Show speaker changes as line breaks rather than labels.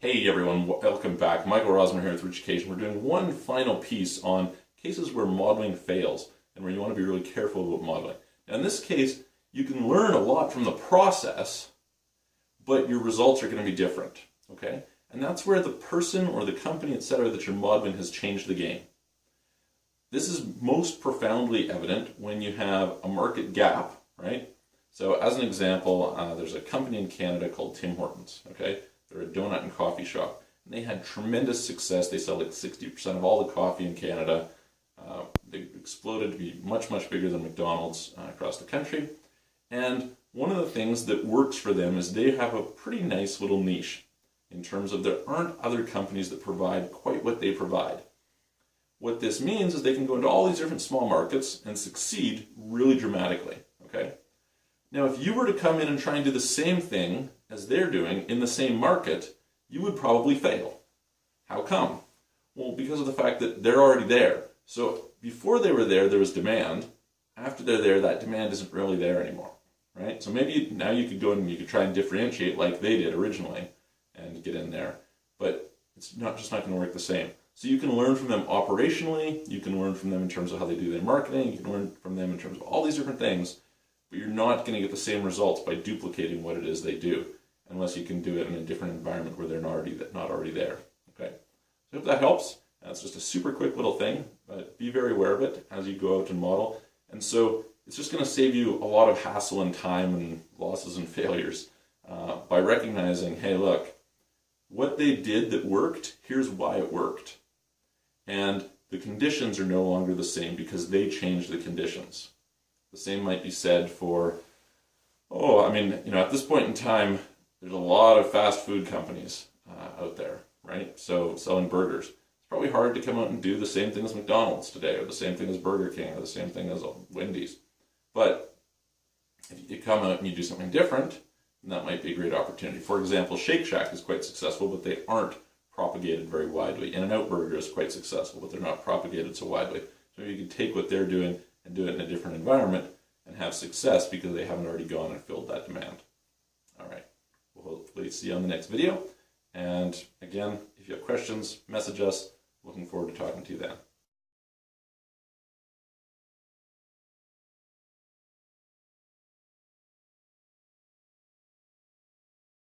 Hey everyone, welcome back. Michael Rosmer here with Richucation. We're doing one final piece on cases where modeling fails and where you want to be really careful about modeling. Now in this case, you can learn a lot from the process, but your results are going to be different, okay? And that's where the person or the company, etc., that you're modeling has changed the game. This is most profoundly evident when you have a market gap, right? So as an example, there's a company in Canada called Tim Hortons, okay? They're a donut and coffee shop. And they had tremendous success. They sell like 60% of all the coffee in Canada. They exploded to be much, much bigger than McDonald's across the country. And one of the things that works for them is they have a pretty nice little niche in terms of there aren't other companies that provide quite what they provide. What this means is they can go into all these different small markets and succeed really dramatically, okay? Now, if you were to come in and try and do the same thing as they're doing in the same market, you would probably fail. How come? Well, because of the fact that they're already there. So before they were there, there was demand. After they're there, that demand isn't really there anymore, right? So maybe now you could go and you could try and differentiate like they did originally and get in there, but it's just not going to work the same. So you can learn from them operationally, you can learn from them in terms of how they do their marketing, you can learn from them in terms of all these different things, but you're not going to get the same results by duplicating what it is they do, unless you can do it in a different environment where they're not already there. Okay, so I hope that helps. It's just a super quick little thing, but be very aware of it as you go out and model. And so it's just going to save you a lot of hassle and time and losses and failures by recognizing, hey, look, what they did that worked, here's why it worked. And the conditions are no longer the same because they changed the conditions. The same might be said for, at this point in time, there's a lot of fast food companies out there, right? So selling burgers. It's probably hard to come out and do the same thing as McDonald's today, or the same thing as Burger King, or the same thing as Wendy's. But if you come out and you do something different, then that might be a great opportunity. For example, Shake Shack is quite successful, but they aren't propagated very widely. In-N-Out Burger is quite successful, but they're not propagated so widely. So you can take what they're doing and do it in a different environment and have success because they haven't already gone and filled that demand. All right, we'll hopefully see you on the next video. And again, if you have questions, message us. Looking forward to talking to you then.